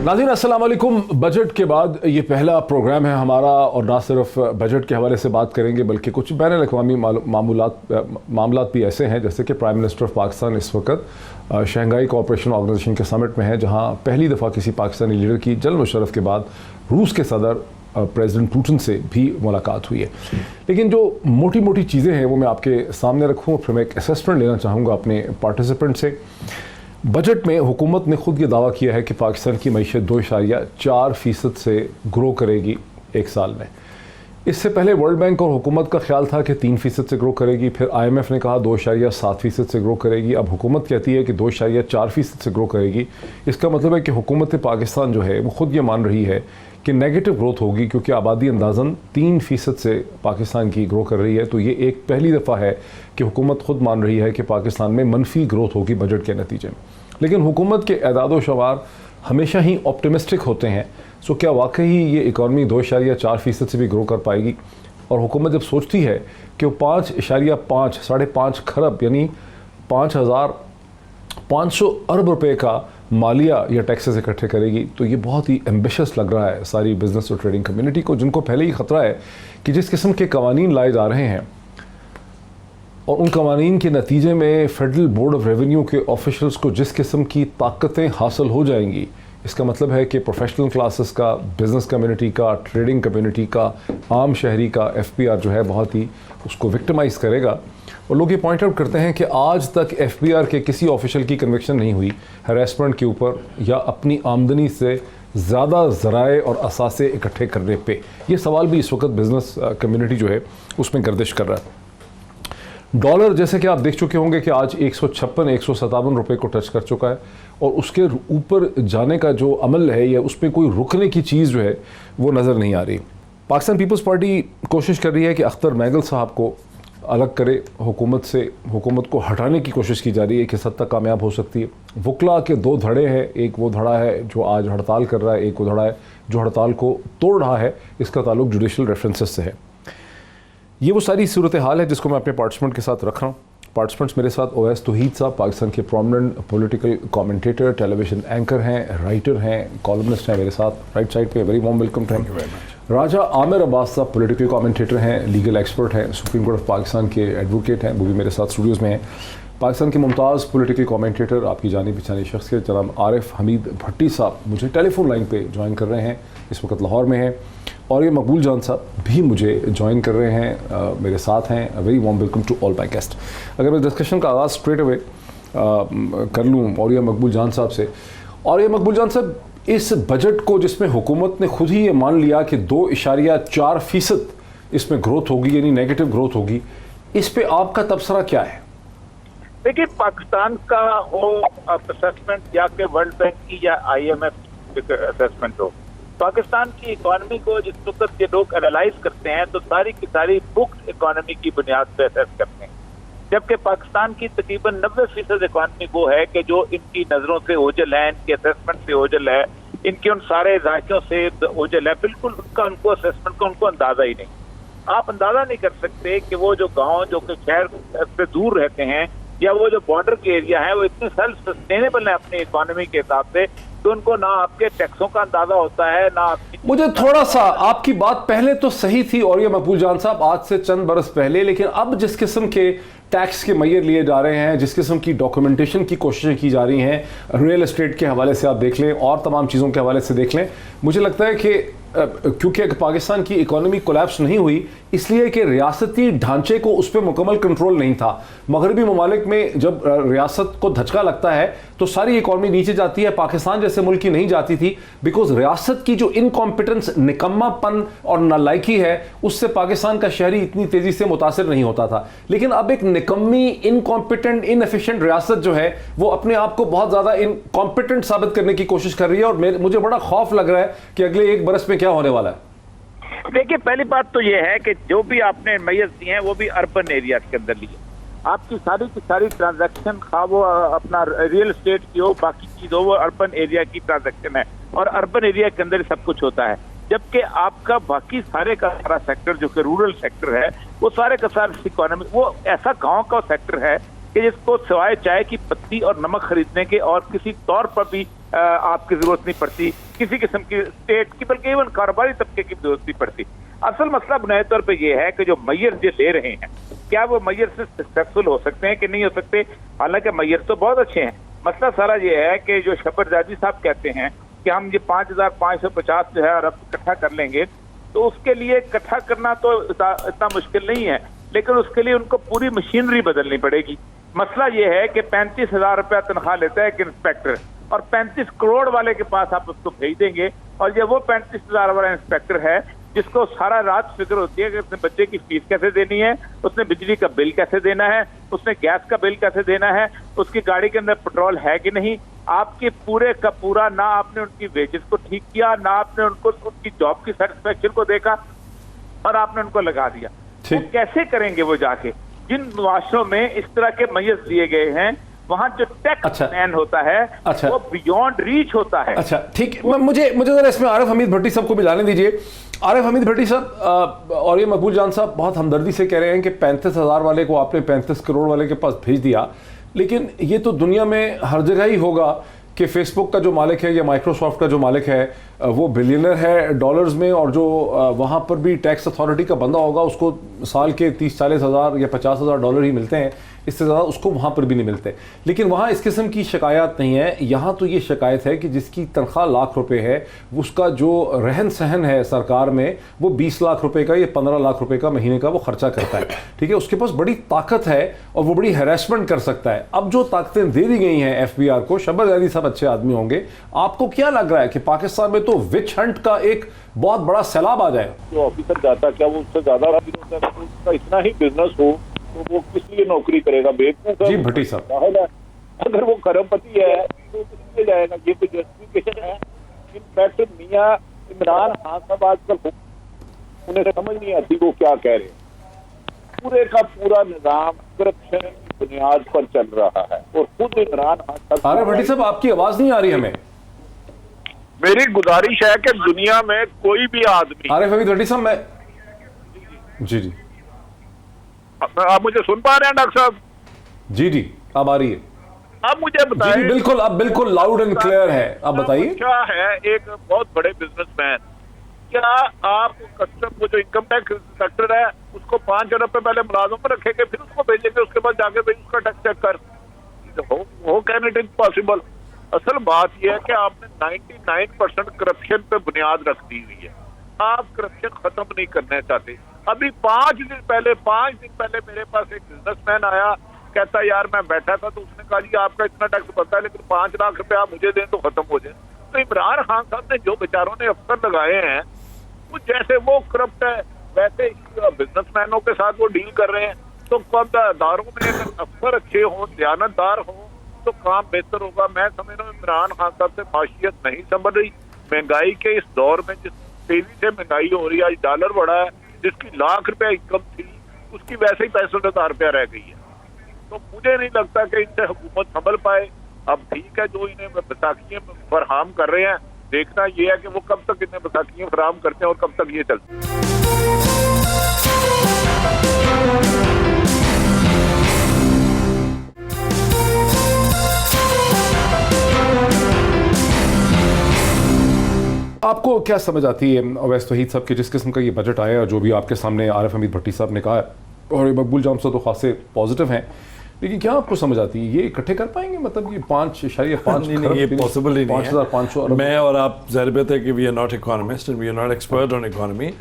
नाज़रीन अस्सलाम वालेकुम। बजट के बाद ये पहला प्रोग्राम है हमारा और ना सिर्फ बजट के हवाले से बात करेंगे बल्कि कुछ बैन अल-अक़वामी मामलात भी ऐसे हैं, जैसे कि प्राइम मिनिस्टर ऑफ पाकिस्तान इस वक्त शंघाई कोऑपरेशन ऑर्गेनाइजेशन के समिट में है, जहां पहली दफ़ा किसी पाकिस्तानी लीडर की जनरल मुशर्रफ के बाद रूस के सदर प्रेसिडेंट पुतिन से भी मुलाकात हुई है। लेकिन जो मोटी मोटी चीज़ें हैं वो मैं आपके सामने रखूँ, फिर मैं एक असेसमेंट लेना चाहूँगा अपने पार्टिसिपेंट से। बजट में हुकूमत ने खुद ये दावा किया है कि पाकिस्तान की मईशत 2.4% से ग्रो करेगी एक साल में। इससे पहले वर्ल्ड बैंक और हुकूमत का ख्याल था कि 3% से ग्रो करेगी, फिर IMF ने कहा 2.7% से ग्रो करेगी। अब हुकूमत कहती है कि 2.4% से ग्रो करेगी। इसका मतलब है कि हुकूमत पाकिस्तान जो है वो ख़ुद ये मान रही है कि नेगेटिव ग्रोथ होगी, क्योंकि आबादी अंदाज़न 3% से पाकिस्तान की ग्रो कर रही है। तो ये एक पहली दफ़ा है कि हुकूमत ख़ुद मान रही है कि पाकिस्तान में मनफी ग्रोथ होगी बजट के नतीजे में। लेकिन हुकूमत के एदाद व शुमार हमेशा ही ऑप्टिमिस्टिक होते हैं। सो क्या वाकई ये इकॉनमी 2.4% से भी ग्रो कर पाएगी? और हुकूमत जब सोचती है कि वो 5.5 खरब यानी 5,500 अरब रुपए का मालिया या टैक्सेस इकट्ठे करेगी, तो ये बहुत ही एम्बिशियस लग रहा है सारी बिजनेस और ट्रेडिंग कम्युनिटी को, जिनको पहले ही ख़तरा है कि जिस किस्म के कवानीन लाए जा रहे हैं और उन कवानीन के नतीजे में फेडरल बोर्ड ऑफ रेवेन्यू के ऑफिशल्स को जिस किस्म की ताकतें हासिल हो जाएंगी, इसका मतलब है कि प्रोफेशनल क्लासेस का, बिज़नेस कम्युनिटी का, ट्रेडिंग कम्युनिटी का, आम शहरी का FBR जो है बहुत ही उसको विक्टिमाइज़ करेगा। और लोग ये पॉइंट आउट करते हैं कि आज तक FBR के किसी ऑफिशियल की कन्विक्शन नहीं हुई हैरेसमेंट के ऊपर या अपनी आमदनी से ज़्यादा ज़राए और असासे इकट्ठे करने पे। ये सवाल भी इस वक्त बिज़नेस कम्युनिटी जो है उसमें गर्दिश कर रहा है। डॉलर जैसे कि आप देख चुके होंगे कि आज 157 रुपये को टच कर चुका है और उसके ऊपर जाने का जो अमल है या उस पर कोई रुकने की चीज़ जो है वो नज़र नहीं आ रही। पाकिस्तान पीपल्स पार्टी कोशिश कर रही है कि अख्तर मैगल साहब को अलग करे हुकूमत से, हुकूमत को हटाने की कोशिश की जा रही है, किस हद तक कामयाब हो सकती है। वकला के दो धड़े हैं, एक वो धड़ा है जो आज हड़ताल कर रहा है, एक वो धड़ा है जो हड़ताल को तोड़ रहा है। इसका ताल्लुक जुडिशल रेफरेंसेस से है। ये वो सारी सूरत हाल है जिसको मैं अपने पार्टिसिपेंट के साथ रख रहा हूँ। पार्टिसिपेंट्स मेरे साथ ओवैस तौहीद साहब, पाकिस्तान के prominent political commentator, television anchor हैं, राइटर हैं, कॉलमनिस्ट हैं मेरे साथ राइट साइड पे। Very warm welcome. Thank you very much. Raja Aamir Abbas साहब पॉलिटिकल कमेंटेटर हैं, लीगल एक्सपर्ट हैं, सुप्रीम कोर्ट ऑफ पाकिस्तान के एडवोकेट हैं, वो भी मेरे साथ स्टूडियोज़ में हैं। पाकिस्तान के मुमताज़ पॉलिटिकल कमेंटेटर, आपकी जानी पहचानी शख्सियत जनाब आरिफ हमीद भट्टी साहब मुझे टेलीफोन लाइन पे ज्वाइन कर रहे हैं, इस वक्त लाहौर में हैं। और ये मकबूल जान साहब भी मुझे ज्वाइन कर रहे हैं, मेरे साथ हैं। Very warm welcome to all my guest. अगर मैं डिस्कशन का आगाज़ स्ट्रेट अवे कर लूँ और ये मकबूल जान साहब से। और ये मकबूल जान साहब, इस बजट को जिसमें हुकूमत ने खुद ही ये मान लिया कि 2.4% इसमें ग्रोथ होगी यानी नेगेटिव ग्रोथ होगी, इस पे आपका तबसरा क्या है? देखिए, पाकिस्तान का हो असेसमेंट या कि वर्ल्ड बैंक की या IMF असेसमेंट हो, पाकिस्तान की इकॉनमी को जिस वक्त के लोग एनालाइज करते हैं तो सारी की सारी बुक्ड इकॉनमी की बुनियाद पर असेस करते हैं, जबकि पाकिस्तान की तकरीबन 90% इकॉनमी वो है कि जो इनकी नजरों से ओझल है, इनके असेसमेंट से ओझल है, इनके उन सारे राशियों से ओझल है। बिल्कुल उनको असेसमेंट का उनको अंदाजा ही नहीं। आप अंदाजा नहीं कर सकते कि वो जो गाँव जो कि शहर से दूर रहते हैं या वो जो बॉर्डर के एरिया है वो इतने सेल्फ सस्टेनेबल है अपनी इकोनॉमी के हिसाब से, तो उनको ना आपके टैक्सों का अंदाजा होता है ना आपकी। मुझे थोड़ा सा आपकी बात पहले तो सही थी और ये मकबूल जान साहब आज से चंद बरस पहले, लेकिन अब जिस किस्म के टैक्स के मैयर लिए जा रहे हैं, जिस किस्म की डॉक्यूमेंटेशन की कोशिशें की जा रही हैं, रियल एस्टेट के हवाले से आप देख लें और तमाम चीज़ों के हवाले से देख लें, मुझे लगता है कि क्योंकि पाकिस्तान की इकोनॉमी कोलैप्स नहीं हुई इसलिए कि रियासती ढांचे को उस पर मुकम्मल कंट्रोल नहीं था। मगरबी ममालिक में जब रियासत को धचका लगता है तो सारी इकोनॉमी नीचे जाती है, पाकिस्तान जैसे मुल्क की नहीं जाती थी, बिकॉज रियासत की जो इनकॉम्पिटेंस, निकम्मापन और नालायकी है उससे पाकिस्तान का शहरी इतनी तेजी से मुतासर नहीं होता था। लेकिन अब एक निकम्मी, इनकॉम्पिटेंट, इनएफिशिएंट रियासत जो है वो अपने आप को बहुत ज़्यादा इनकॉम्पिटेंट साबित करने की कोशिश कर रही है और मुझे बड़ा खौफ लग रहा है कि अगले एक बरस में क्या होने वाला है। देखिए, पहली बात तो ये है कि जो भी आपने मैयर्स दिए हैं वो भी अर्बन एरिया के अंदर लिए। आपकी सारी की सारी ट्रांजैक्शन खा वो अपना रियल एस्टेट की हो, बाकी चीज हो, वो अर्बन एरिया की ट्रांजैक्शन है और अर्बन एरिया के अंदर सब कुछ होता है। जबकि आपका बाकी सारे का सारा सेक्टर जो कि रूरल सेक्टर है वो सारे का सारा इकोनॉमी वो ऐसा गांव का सेक्टर है कि जिसको सिवाय चाय की पत्ती और नमक खरीदने के और किसी तौर पर भी आपकी जरूरत नहीं पड़ती, किसी किस्म की स्टेट की बल्कि इवन कारोबारी तबके की जरूरत नहीं पड़ती। असल मसला बुनियादी तौर पर यह है कि जो मैयर जो ले रहे हैं, क्या वो मैयर से सक्सेसफुल हो सकते हैं कि नहीं हो सकते। हालांकि मैयर तो बहुत अच्छे हैं, मसला सारा ये है कि जो शफरजादी साहब कहते हैं कि हम ये 5,550 जो है अरब इकट्ठा कर लेंगे, तो उसके लिए इकट्ठा करना तो इतना मुश्किल नहीं है, लेकिन उसके लिए उनको पूरी मशीनरी बदलनी पड़ेगी। मसला ये है कि 35,000 रुपया तनख्वाह लेता है एक इंस्पेक्टर, और 35 करोड़ वाले के पास आप उसको भेज देंगे, और जब वो 35,000 वाला इंस्पेक्टर है जिसको सारा रात फिक्र होती है कि उसने बच्चे की फीस कैसे देनी है, उसने बिजली का बिल कैसे देना है, उसने गैस का बिल कैसे देना है, उसकी गाड़ी के अंदर पेट्रोल है कि नहीं, आपके पूरे का पूरा ना आपने उनकी वेजेस को ठीक किया, ना आपने उनको उनकी जॉब की सेटिस्फेक्शन को देखा, और आपने उनको लगा दिया। वो कैसे करेंगे वो जाके जिन मुआशरों में इस तरह के मैयर्स दिए गए हैं, वहां जो टैक्स मैन होता है वो बियॉन्ड रीच होता है। अच्छा ठीक, मुझे जरा इसमें आरिफ हमीद भट्टी साहब को भी लाने दीजिए। आरिफ हमीद भट्टी साहब और ये मकबूल जान साहब बहुत हमदर्दी से कह रहे हैं कि 35,000 वाले को आपने 35 करोड़ वाले के पास भेज दिया, लेकिन ये तो दुनिया में हर जगह ही होगा कि फेसबुक का जो मालिक है या माइक्रोसॉफ्ट का जो मालिक है वो बिलियनर है डॉलर्स में, और जो वहाँ पर भी टैक्स अथॉरिटी का बंदा होगा उसको साल के 30-40 हज़ार या 50,000 डॉलर ही मिलते हैं, इससे ज़्यादा उसको वहाँ पर भी नहीं मिलते। लेकिन वहाँ इस किस्म की शिकायत नहीं है। यहाँ तो ये शिकायत है कि जिसकी तनख्वाह लाख रुपए है उसका जो रहन सहन है सरकार में वो 20 लाख रुपए का या 15 लाख रुपए का महीने का वो खर्चा करता है, ठीक है। उसके पास बड़ी ताकत है और वो बड़ी हैरेसमेंट कर सकता है। अब जो ताकतें दे दी गई हैं FBR को, शफरजादी साहब अच्छे आदमी होंगे, आपको क्या लग रहा है कि पाकिस्तान में तो विच हंट का एक बहुत बड़ा सैलाब आ जाएगा? जो ऑफिसर जाता क्या वो उससे ज्यादा होता है, तो उसका इतना ही बिजनेस हो तो वो किस लिए नौकरी करेगा? बेवकूफ जी भट्टी साहब, अगर वो करोड़पति है तो किस लिए जाएगा? ये कोई जस्टिफिकेशन है? इनफैक्ट मियां इमरान खान साहब आजकल उन्हें समझ नहीं आती वो क्या कह रहे हैं। पूरे का पूरा निजाम करप्शन की बुनियाद पर चल रहा है, और खुद इमरान खान साहब। अरे भट्टी साहब आपकी आवाज नहीं आ रही हमें। मेरी गुजारिश है कि दुनिया में कोई भी आदमी। आरिफ हमीद भट्टी साहब, मैं जी आप मुझे सुन पा रहे हैं डॉक्टर साहब? जी अब आ रही है। अब मुझे बताइए। जी बिल्कुल, अब बिल्कुल लाउड एंड क्लियर है, अब बताइए। क्या है एक बहुत बड़े बिजनेसमैन, क्या आप कस्टम को जो इनकम टैक्स इंस्पेक्टर है उसको 5 अरब पे पहले मुलाजम पर रखेंगे, फिर उसको भेजेंगे, उसके बाद जाके भाई उसका टैक्स चेक कर? वो कैन इट इम्पॉसिबल। असल बात यह है कि आपने 99% करप्शन पे बुनियाद रख दी हुई है। आप करप्शन खत्म नहीं करना चाहते। अभी 5 दिन पहले मेरे पास एक बिजनेसमैन आया, कहता यार मैं बैठा था तो उसने कहा जी आपका इतना टैक्स बनता है लेकिन 5 लाख रुपए आप मुझे दें तो खत्म हो जाए। तो इमरान खान साहब ने जो बेचारों ने अफसर लगाए हैं वो जैसे वो करप्ट है वैसे बिजनेसमैनों के साथ वो डील कर रहे हैं। तो कब अदारों में अगर अफसर अच्छे हों, दयानतदार हों तो काम बेहतर होगा। मैं समझ रहा हूँ इमरान खान साहब से माशियत नहीं संभल रही। महंगाई के इस दौर में जिस तेजी से महंगाई हो रही है, आज डॉलर बढ़ा है, जिसकी लाख रुपया इनकम थी उसकी वैसे ही 65,000 रुपया रह गई है। तो मुझे नहीं लगता कि इनसे हुकूमत संभल पाए। अब ठीक है जो इन्हें बैसाखियां फराहम कर रहे हैं, देखना यह है कि वो कब तक इन्हें बैसाखियां फराहम करते हैं और कब तक ये चलते हैं। आपको क्या समझ आती है अवैस तौहीद साहब कि जिस किस्म का ये बजट आया, जो भी आपके सामने आरिफ हमीद भट्टी साहब ने कहा है और मकबूल जाम साहब तो खासे पॉजिटिव हैं, लेकिन क्या आपको समझ आती है ये इकट्ठे कर पाएंगे? मतलब ये 5.5 नहीं, ये पॉसिबल ही नहीं है। 5,500 अरब। मैं और आप ज़ाहिर बात है कि we are not economist and we are not expert on economy,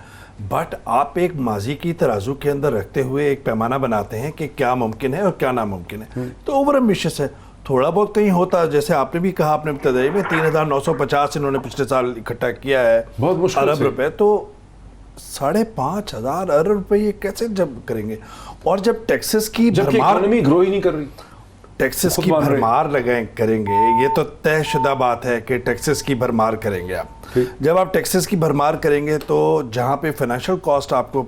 but आप एक माजी की तराजू के अंदर रखते हुए एक पैमाना बनाते हैं कि क्या मुमकिन है और क्या नामुमकिन है। तो ओवर एम्बिशियस है। थोड़ा बहुत कहीं होता, जैसे आपने भी कहा, आपने बताया में 3,950 इन्होंने पिछले साल इकट्ठा किया है, बहुत मुश्किल अरब रुपए, तो 5,500 अरब रुपए ये कैसे जब करेंगे? और जब टैक्सेस की इकोनॉमी ग्रो ही नहीं कर रही, टैक्सेस की भरमार करेंगे, ये तो तयशुदा बात है कि टैक्सेस की भरमार करेंगे आप। जब आप टैक्सेस की भरमार करेंगे तो जहाँ पे फाइनेंशियल कॉस्ट आपको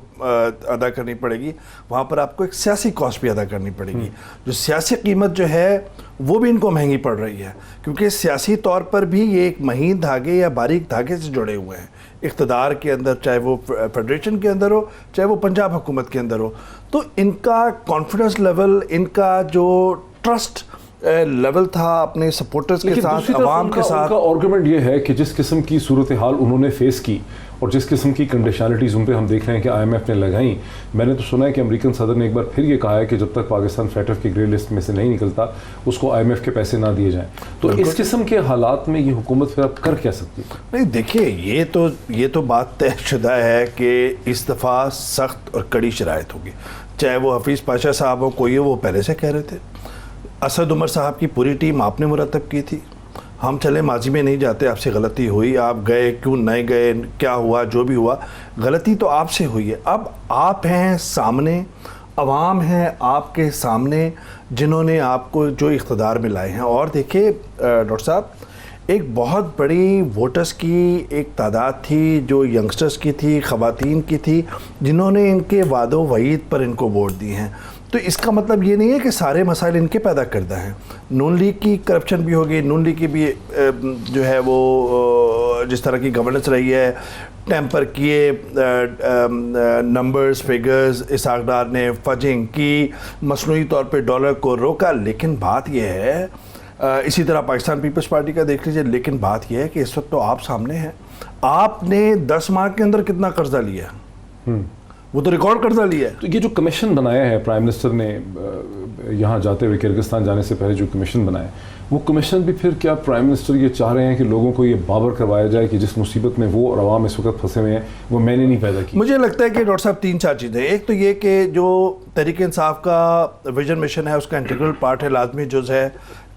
अदा करनी पड़ेगी, वहाँ पर आपको एक सियासी कॉस्ट भी अदा करनी पड़ेगी। जो सियासी कीमत जो है वो भी इनको महंगी पड़ रही है, क्योंकि सियासी तौर पर भी ये एक महीन धागे या बारीक धागे से जुड़े हुए हैं इक़्तिदार के अंदर, चाहे वो फेडरेशन के अंदर हो, चाहे वो पंजाब हुकूमत के अंदर हो। तो इनका कॉन्फिडेंस लेवल, इनका जो ट्रस्ट लेवल था अपने सपोर्टर्स के साथ, अवाम के साथ। उनका आर्गुमेंट ये है कि जिस किस्म की सूरत हाल उन्होंने फेस की और जिस किस्म की कंडीशनलिटीज़ उन पर हम देख रहे हैं कि IMF ने लगाई, मैंने तो सुना है कि अमेरिकन सदर ने एक बार फिर ये कहा है कि जब तक पाकिस्तान FATF की ग्रे लिस्ट में से नहीं निकलता उसको IMF के पैसे ना दिए जाएं। तो इस किस्म के हालात में ये हुकूमत फिर अब कर क्या सकती है? नहीं, देखिए, ये तो बात तयशुदा है कि इस दफ़ा सख्त और कड़ी शराइत होगी। चाहे वो हफीज़ पाशा साहब हो, कोई हो, वो पहले से कह रहे थे। असद उमर साहब की पूरी टीम आपने मुरतब की थी। हम चले माजी में नहीं जाते, आपसे गलती हुई, आप गए, क्यों नहीं गए, क्या हुआ, जो भी हुआ, गलती तो आपसे हुई है। अब आप हैं सामने, अवाम हैं आपके सामने, जिन्होंने आपको जो इक़्तिदार में लाए हैं। और देखिए डॉक्टर साहब, एक बहुत बड़ी वोटर्स की एक तादाद थी जो यंगस्टर्स की थी, ख़वातीन की थी, जिन्होंने इनके वादो वईद पर इनको वोट दिए हैं। तो इसका मतलब ये नहीं है कि सारे मसाइल इनके पैदा करदा हैं। नून लीग की करप्शन भी होगी, नून लीग की भी जो है वो जिस तरह की गवर्नेंस रही है, टेम्पर किए नंबर्स, फिगर्स, इसहाक डार ने फजिंग की, मसनूई तौर पे डॉलर को रोका। लेकिन बात यह है, इसी तरह पाकिस्तान पीपल्स पार्टी का देख लीजिए, लेकिन बात यह है कि इस वक्त तो आप सामने हैं। आपने 10 माह के अंदर कितना कर्जा लिया? वो तो रिकॉर्ड कर्जा लिया है। तो ये जो कमीशन बनाया है प्राइम मिनिस्टर ने यहाँ जाते हुए, किर्गिस्तान जाने से पहले जो कमीशन बनाया है, वो कमीशन भी फिर क्या प्राइम मिनिस्टर ये चाह रहे हैं कि लोगों को ये बावर करवाया जाए कि जिस मुसीबत में वो और अवाम इस वक्त फंसे हुए हैं वो मैंने नहीं पैदा की? मुझे लगता है कि डॉक्टर साहब 3-4 चीज़ें। एक तो ये कि जो तहरीक इंसाफ का विजन मिशन है उसका इंटीग्रल पार्ट है, लाजमी जुज़ है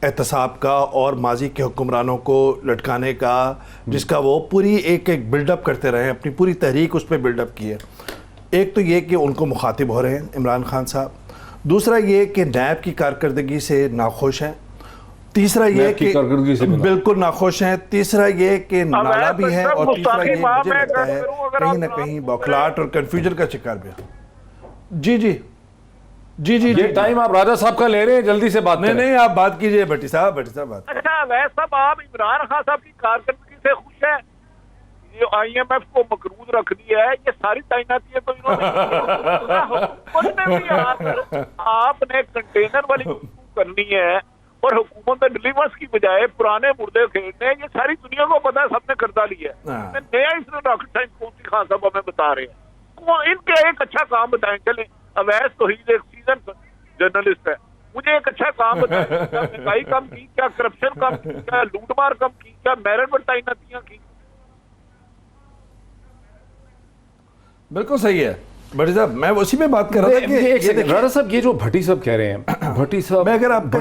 एहतसाब का और माजी के हुक्मरानों को लटकाने का, जिसका वो पूरी एक बिल्डअप करते रहे, अपनी पूरी तहरीक उस पर बिल्डअप की है। एक तो ये कि उनको मुखातिब हो रहे हैं इमरान खान साहब, दूसरा ये कि नैब की कारकर्दगी से नाखुश हैं, तीसरा ये कि बिल्कुल नाखुश हैं, तीसरा ये कि नाला भी है, और तीसरा ये मुझे लगता है कहीं ना कहीं बौखलाहट और कन्फ्यूजन का शिकार भी है। जी जी जी जी ये टाइम आप राजा साहब का ले रहे हैं, जल्दी से बात नहीं नहीं, आप बात कीजिए भट्टी साहब बात। अच्छा वैसा आप इमरान खान साहब की कारकर्दगी से खुश है? ये IMF को मकरूज रख दिया है, ये सारी तैनाती है तो इन्होंने आपने कंटेनर वाली करनी है और हुकूमत डिलीवर्स की बजाय पुराने मुर्दे खेलने हैं। ये सारी दुनिया को पता है, सबने कर्जा लिया है। नया इसमें रॉकेट साइंस कौन सी खान साहब हमें बता रहे हैं? इनके एक अच्छा काम बताएं। चले, अवैस तो ही एक सीजन जर्नलिस्ट है, मुझे एक अच्छा काम बताएं। क्या महंगाई कम की, क्या करप्शन कम की, क्या लूटमार कम की, क्या मेरिट पर तैनातियां की? बिल्कुल सही है भट्टी साहब, मैं उसी पे बात कर रहा था कि राजा साहब ये जो भट्टी साहब कह रहे हैं, भट्टी साहब, मैं अगर आपका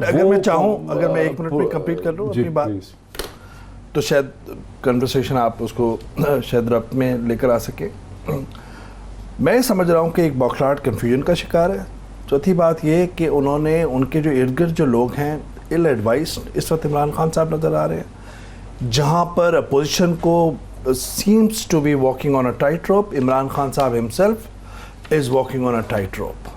अगर मैं चाहूँ, अगर मैं 1 मिनट में कंप्लीट कर लूँ अपनी बात, तो शायद कन्वर्सेशन आप उसको शायद रब्त में लेकर आ सके। मैं समझ रहा हूँ कि एक बौखलाहट कन्फ्यूजन का शिकार है। चौथी बात ये कि उन्होंने, उनके जो इर्द गिर्द जो लोग हैं इल एडवाइस इस वक्त इमरान खान साहब नज़र आ रहे हैं, जहाँ पर अपोजिशन को seems to be walking on a tightrope. Imran Khan साहब himself is walking on a tightrope.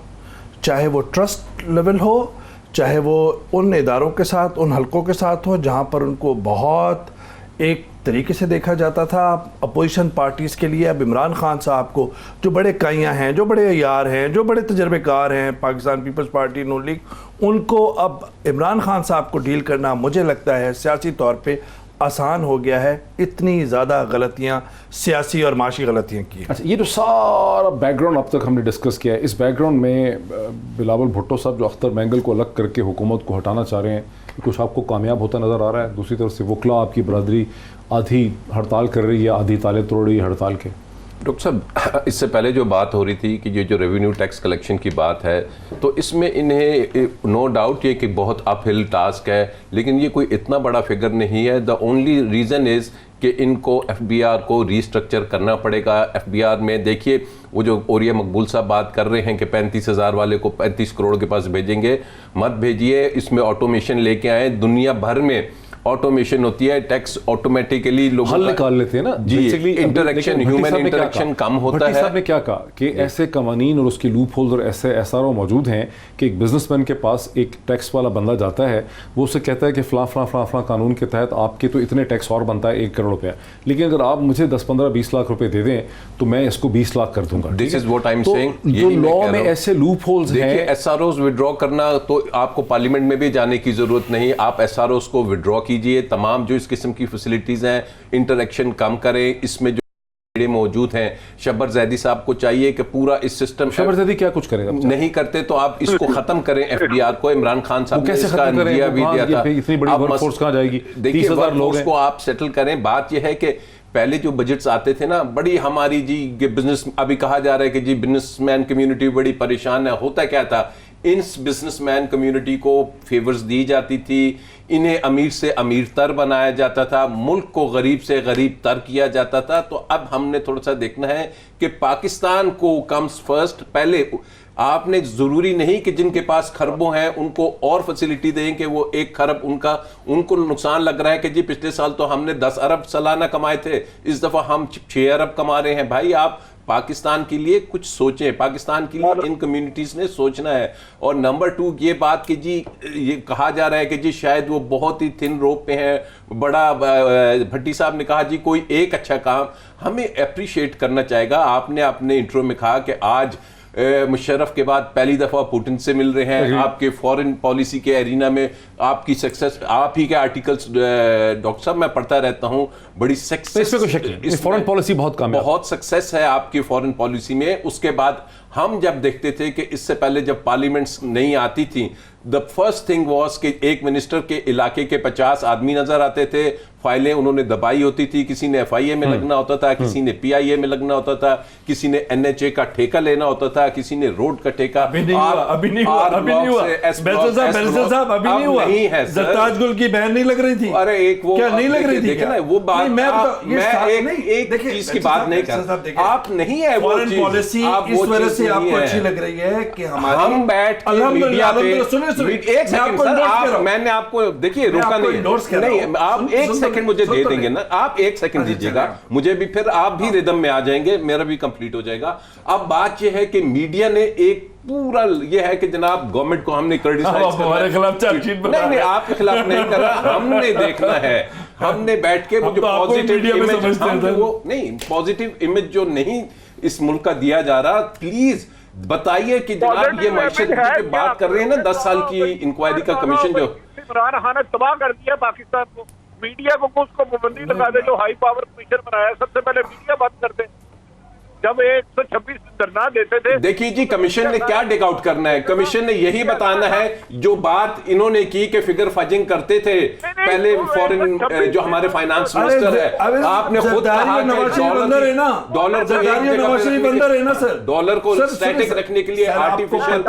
चाहे वो ट्रस्ट लेवल हो, चाहे वो उन इदारों के साथ, उन हलकों के साथ हो जहाँ पर उनको बहुत एक तरीके से देखा जाता था अपोजिशन पार्टीज़ के लिए। अब इमरान खान साहब को, जो बड़े काइयाँ हैं, जो बड़े यार हैं, जो बड़े तजर्बेकार हैं, पाकिस्तान पीपल्स पार्टी, नून लीग, उनको अब इमरान खान साहब को डील करना मुझे लगता है सियासी तौर पे आसान हो गया है। इतनी ज़्यादा गलतियाँ, सियासी और माशी गलतियाँ की। अच्छा, ये जो सारा बैकग्राउंड अब तक हमने डिस्कस किया है, इस बैकग्राउंड में बिलावल भुट्टो साहब जो अख्तर मैंगल को अलग करके हुकूमत को हटाना चाह रहे हैं, कुछ आपको कामयाब होता नज़र आ रहा है? दूसरी तरफ से वकला आपकी बरादरी आधी हड़ताल कर रही है, आधी ताले तोड़ रही है हड़ताल के। डॉक्टर साहब, इससे पहले जो बात हो रही थी कि ये जो रेवेन्यू टैक्स कलेक्शन की बात है, तो इसमें इन्हें नो डाउट ये कि बहुत अपहिल टास्क है, लेकिन ये कोई इतना बड़ा फिगर नहीं है। द ओनली रीज़न इज़ कि इनको एफबीआर को रीस्ट्रक्चर करना पड़ेगा। एफबीआर में देखिए वो जो ओरिया मकबूल साहब बात कर रहे हैं कि 35,000 वाले को 35 करोड़ के पास भेजेंगे, मत भेजिए। इसमें ऑटोमेशन लेके आए। दुनिया भर में ऑटोमेशन होती है, टैक्स ऑटोमेटिकली लोग हल निकाल लेते हैं ना। जी, Basically, इंटरेक्शन, लेकिन भट्टी ह्यूमन साहब ने क्या इंटरेक्शन कहा? कम होता भट्टी है। साहब ने क्या कहा कि ऐसे कवानीन और उसके लूप होल्स और ऐसे एसआरओ मौजूद हैं कि एक बिजनेसमैन के पास एक टैक्स वाला बंदा जाता है, वो उससे कहता है कि फलां कानून के तहत आपके तो इतने टैक्स और बनता है 1 करोड़ रुपया, लेकिन अगर आप मुझे 10, 15, 20 लाख रुपए दे दें तो मैं इसको 20 लाख कर दूंगा। This is what I am saying. जो लॉ में ऐसे लूप होल्स देखिए, हैं, एसआरओज विड्रॉ करना तो आपको पार्लियामेंट में भी जाने की जरूरत नहीं। आप एसआरओज को विड्रॉ कीजिए। तमाम जो इस किस्म की फैसिलिटीज हैं, इंटरेक्शन कम करें। इसमें जो मौजूद हैं, शब्बर जैदी साहब को चाहिए कि पूरा इस सिस्टम, शब्बर जैदी क्या कुछ करेगा? नहीं करते तो आप इसको खत्म करें एफबीआर को। इमरान खान साहब ने कैसे इसका खत्म करें? इंडिया भी दिया था। इतनी बड़ी वर्कफोर्स कहां जाएगी? देखिए, 30,000 लोग वर्कफोर्स हैं। को आप सेटल करें। बात यह है कि पहले जो बजट्स आते थे ना, बड़ी हमारी जी बिजनेस, अभी कहा जा रहा है कि जी बिजनेसमैन कम्युनिटी बड़ी परेशान है। होता क्या था, इन बिजनेसमैन कम्युनिटी को फेवर्स दी जाती थी, इन्हें अमीर से अमीर तर बनाया जाता था, मुल्क को गरीब से गरीब तर किया जाता था। तो अब हमने थोड़ा सा देखना है कि पाकिस्तान को कम्स फर्स्ट। पहले आपने जरूरी नहीं कि जिनके पास खरबों हैं उनको और फैसिलिटी दें कि वो 1 खरब उनको नुकसान लग रहा है कि जी पिछले साल तो हमने 10 अरब सालाना कमाए थे, इस दफा हम 6 अरब कमा रहे हैं। भाई आप पाकिस्तान के लिए कुछ सोचें, पाकिस्तान के लिए इन कम्युनिटीज ने सोचना है। और नंबर 2 ये बात कि जी ये कहा जा रहा है कि जी शायद वो बहुत ही थिन रोप पे हैं। बड़ा भट्टी साहब ने कहा जी कोई एक अच्छा काम हमें अप्रिशिएट करना चाहेगा। आपने अपने इंट्रो में कहा कि आज मुशर्रफ के बाद पहली दफा पुतिन से मिल रहे हैं। आपके फॉरेन पॉलिसी के एरिना में आपकी सक्सेस, आप ही के आर्टिकल्स डॉक्टर साहब मैं पढ़ता रहता हूं, बड़ी सक्सेस, इसमें कोई शक नहीं, इस फॉरेन पॉलिसी बहुत कामयाब, बहुत सक्सेस है आपकी फॉरेन पॉलिसी में। उसके बाद हम जब देखते थे कि इससे पहले जब पार्लियामेंट्स नहीं आती थी, द फर्स्ट थिंग वॉज कि एक मिनिस्टर के इलाके के 50 आदमी नजर आते थे, फाइलें उन्होंने दबाई होती थी, किसी ने एफआईए में लगना होता था, किसी ने पीआईए में लगना होता था, किसी ने एनएचए का ठेका लेना होता था, किसी ने रोड का ठेका। अभी नहीं हुआ नहीं है सर। जरताज गुल की बहन नहीं लग रही थी? अरे एक वो क्या नहीं लग रही थी? देखिए ना वो बात, मैं एक चीज की बात नहीं कर, आप नहीं है वो फॉरेन पॉलिसी इस वजह से आपको अच्छी लग रही है कि हम बैठ के मीडिया पे एक सेकंड सर, आप मैंने आपको देखिए रोका नहीं, आप एक सेकंड मुझे दे देंगे ना, आप एक सेकंड दीजिएगा मुझे भी, फिर आप भी रिदम में आ जाएंगे, मेरा भी कंप्लीट हो जाएगा। अब बात यह है कि मीडिया ने एक पूरा यह है कि जनाब गवर्नमेंट को हमने क्रिटिसाइज हमारे खिलाफ चार्जशीट नहीं आपके खिलाफ नहीं कर रहा, हमने देखना है, हमने बैठ के वो जो पॉजिटिव इमेज, वो नहीं पॉजिटिव इमेज जो नहीं इस मुल्क का दिया जा रहा, प्लीज बताइए कि जनाब ये मैशत की जो बात कर रहे हैं ना 10 साल की इंक्वायरी का कमीशन जो इमरान खान ने तबाह कर दिया पाकिस्तान को, मीडिया को उसको पाबंदी लगा दे, जो हाई पावर कमीशन बनाया सबसे पहले मीडिया बंद कर दे। जब 126 धरना देते थे, देखिए जी कमीशन ने क्या टेक आउट करना है, कमीशन ने यही बताना है जो बात इन्होंने की कि फिगर फजिंग करते थे पहले फॉरेन जो हमारे फाइनेंस मिनिस्टर है, आपने खुद कहा डॉलर को स्टैटिक रखने के लिए आर्टिफिशियल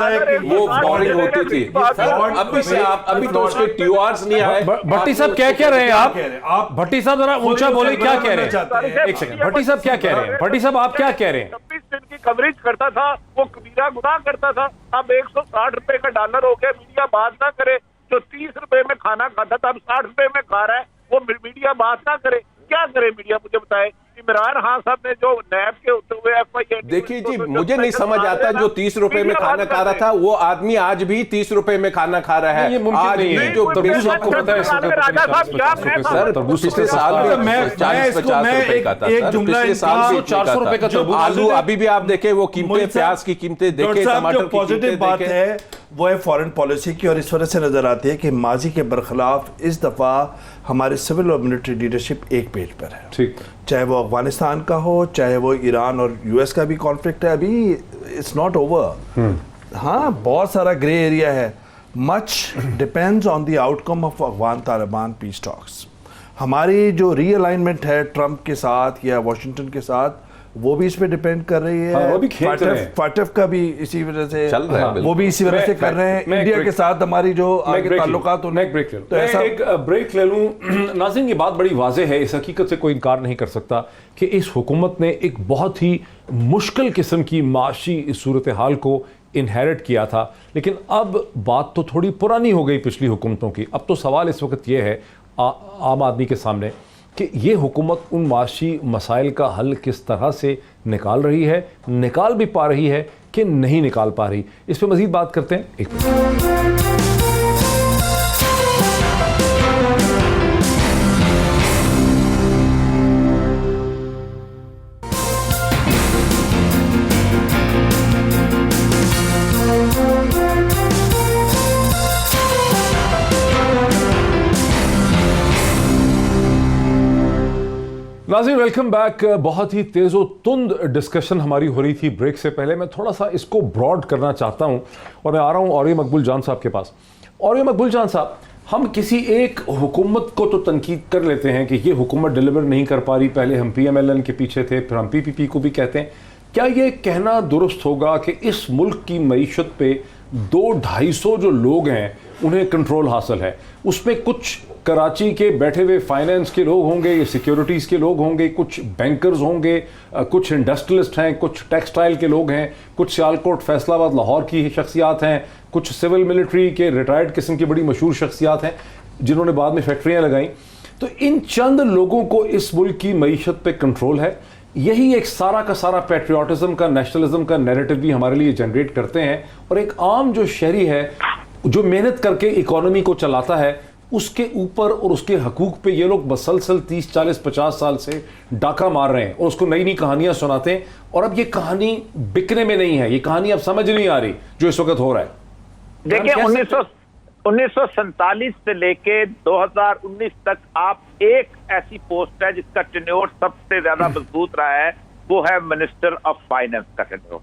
वो बोरिंग होती थी। अभी से आप अभी तो उसके ट्यूआर्स नहीं आए। भट्टी साहब क्या कह रहे हैं आप? भट्टी साहब जरा ऊंचा बोले, क्या कह रहे हैं? एक सेकंड, भट्टी साहब क्या कह रहे हैं? भट्टी साहब आप क्या कह रहे हैं? 26 दिन की कवरेज करता था, वो कबीरा गुनाह करता था। अब 160 रुपए का डॉलर हो गया, मीडिया बात ना करे। जो 30 रुपए में खाना खाता था अब 60 रुपए में खा रहा है, वो मीडिया बात ना करे। क्या करे मीडिया, मुझे बताए। इमरान खान साहब ने जो नैब के होते हुए एफआईए, देखिए जी मुझे नहीं समझ आता, जो 30 रुपए में खाना खा रहा था वो आदमी आज भी 30 रुपए में खाना खा रहा है। आज भी जो तरबूज आपको पता है सर पिछले साल में 40-50 रुपए का था, पिछले साल भी 400 रुपए का तरबूज। आलू अभी भी आप देखें वो कीमतें, प्याज की कीमतें देखें, टमाटर की पॉजिटिव बात है वो है फॉरेन पॉलिसी की, और इस वजह से नजर आती है कि माजी के बरखिलाफ इस दफा हमारी सिविल और मिलिट्री लीडरशिप एक पेज पर है। ठीक, चाहे वो अफगानिस्तान का हो, चाहे वो ईरान और यूएस का भी कॉन्फ्लिक्ट है, अभी इट्स नॉट ओवर। हाँ, बहुत सारा ग्रे एरिया है। Much depends on the outcome of Afghan Taliban peace talks. हमारी जो रीअलाइनमेंट है ट्रंप के साथ या वाशिंगटन के साथ, वो भी इस पे डिपेंड कर रही है। हाँ, वो भी खेल रहे हैं। फाटफ का भी इसी वजह से चल रहा है, वो भी इसी वजह से कर रहे हैं। मैं इंडिया के साथ हमारी जो आगे ताल्लुकात मैं एक ब्रेक ले लूं। तो ऐसा एक ब्रेक ले लूं। नाज़रीन, ये बात बड़ी वाज़ेह है, इस हकीकत से कोई इनकार नहीं कर सकता कि इस हुकूमत ने एक बहुत ही मुश्किल किस्म की माशी सूरत हाल को इनहेरिट किया था, लेकिन अब बात तो थोड़ी पुरानी हो गई पिछली हुकूमतों की। अब तो सवाल इस वक्त ये है आम आदमी के सामने कि ये हुकूमत उन माशी मसाइल का हल किस तरह से निकाल रही है, निकाल भी पा रही है कि नहीं निकाल पा रही। इस पर मज़ीद बात करते हैं एक नाज़रीन, वेलकम बैक। बहुत ही तेज़ो तुंद डिस्कशन हमारी हो रही थी ब्रेक से पहले। मैं थोड़ा सा इसको ब्रॉड करना चाहता हूं और मैं आ रहा हूं औरय मकबूल जान साहब के पास। औरय मकबूल जान साहब, हम किसी एक हुकूमत को तो तनकीद कर लेते हैं कि ये हुकूमत डिलीवर नहीं कर पा रही, पहले हम PMLN के पीछे थे, फिर हम PPP को भी कहते हैं। क्या ये कहना दुरुस्त होगा कि इस मुल्क की मईशत पे 200-250 जो लोग हैं उन्हें कंट्रोल हासिल है? उसमें कुछ कराची के बैठे हुए फाइनेंस के लोग होंगे, सिक्योरिटीज़ के लोग होंगे, कुछ बैंकर्स होंगे, कुछ इंडस्ट्रियलिस्ट हैं, कुछ टेक्सटाइल के लोग हैं, कुछ सियालकोट, फैसलाबाद, लाहौर की शख्सियात हैं, कुछ सिविल मिलिट्री के रिटायर्ड किस्म की बड़ी मशहूर शख्सियात हैं जिन्होंने बाद में फैक्ट्रियाँ लगाई। तो इन चंद लोगों को इस मुल्क की मईशत पे कंट्रोल है। यही एक सारा का सारा पैट्रियाटिज्म का, नेशनलिज्म का नैरेटिव भी हमारे लिए जनरेट करते हैं। और एक आम जो शहरी है जो मेहनत करके इकोनॉमी को चलाता है, उसके ऊपर और उसके हकूक पे ये लोग मसलसल 30, 40, 50 साल से डाका मार रहे हैं और उसको नई नई कहानियां सुनाते हैं। और अब ये कहानी बिकने में नहीं है, ये कहानी अब समझ नहीं आ रही जो इस वक्त हो रहा है। देखिए, 1947 से लेके 2019 तक आप एक ऐसी पोस्ट है जिसका टेन्योर सबसे ज्यादा मजबूत रहा है, वो है मिनिस्टर ऑफ फाइनेंस का टेन्योर।